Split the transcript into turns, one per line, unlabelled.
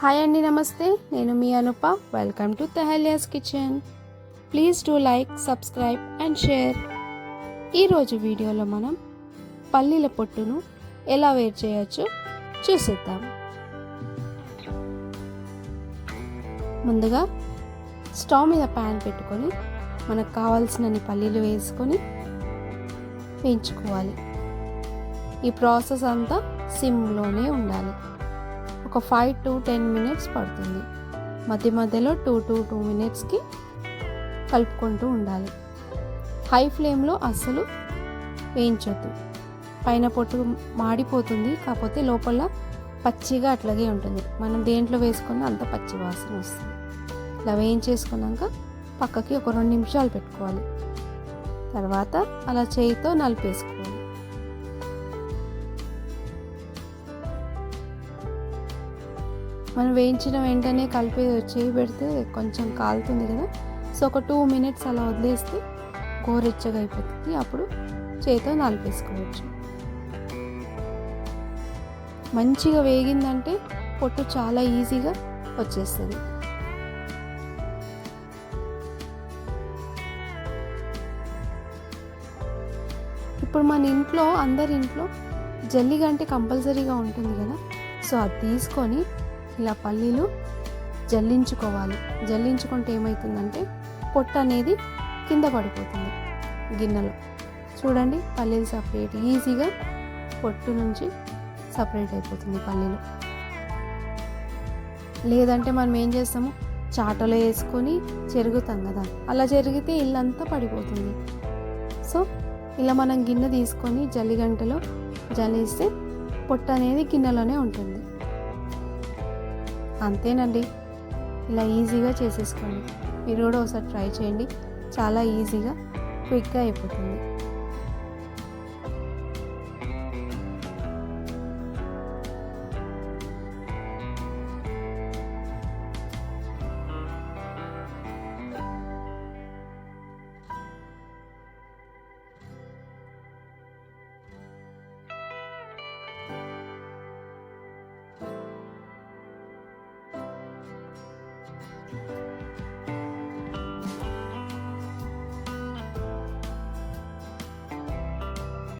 Hi అండి, నమస్తే. నేను మీ అనుప. వెల్కమ్ టు తెహలియాస్ kitchen. Please do like, subscribe and share. ఈరోజు వీడియోలో మనం పల్లీల పొట్టును ఎలా వేరు చేయొచ్చో చూసేద్దాం. ముందుగా స్టవ్ మీద ప్యాన్ పెట్టుకొని మనకు కావాల్సినన్ని పల్లీలు వేసుకొని వేయించుకోవాలి. ఈ ప్రాసెస్ అంతా సిమ్లోనే ఉండాలి. ఒక 5 to 10 మినిట్స్ పడుతుంది. మధ్య మధ్యలో 2 to 2 మినిట్స్కి కలుపుకుంటూ ఉండాలి. హై ఫ్లేమ్లో అస్సలు వేయించొద్దు. పైన పొట్టు మాడిపోతుంది, కాకపోతే లోపల పచ్చిగా అట్లాగే ఉంటుంది. మనం దేంట్లో వేసుకున్న అంత పచ్చి వాసన వస్తుంది. ఇలా వేయించేసుకున్నాక పక్కకి ఒక 2 నిమిషాలు పెట్టుకోవాలి. తర్వాత అలా చేయితో నలిపేసుకోవాలి. మనం వేయించిన వెంటనే కలిపి చేయి పెడితే కొంచెం కాలుతుంది కదా, సో ఒక 2 మినిట్స్ అలా వదిలేస్తే గోరెచ్చగా అయిపోతుంది. అప్పుడు చేతితో నలిపేసుకోవచ్చు. మంచిగా వేగిందంటే పొట్టు చాలా ఈజీగా వచ్చేస్తుంది. ఇప్పుడు మన ఇంట్లో అందరి ఇంట్లో జల్లిగంటే కంపల్సరీగా ఉంటుంది కదా, సో అది తీసుకొని ఇలా పల్లీలు జల్లించుకోవాలి. జల్లించుకుంటే ఏమవుతుందంటే పొట్టు అనేది కింద పడిపోతుంది గిన్నెలో. చూడండి, పల్లీలు సపరేట్, ఈజీగా పొట్టు నుంచి సపరేట్ అయిపోతుంది పల్లీలు. లేదంటే మనం ఏం చేస్తాము, చాటలో వేసుకొని చెరుగుతాం కదా, అలా చెరిగితే ఇల్లంతా పడిపోతుంది. సో ఇలా మనం గిన్నె తీసుకొని జల్లిగంటలో జల్లిస్తే పొట్టు అనేది గిన్నెలోనే ఉంటుంది. అంతేనండి, ఇలా ఈజీగా చేసేసుకోండి. మీరు కూడా ఒకసారి ట్రై చేయండి. చాలా ఈజీగా క్విక్గా అయిపోతుంది.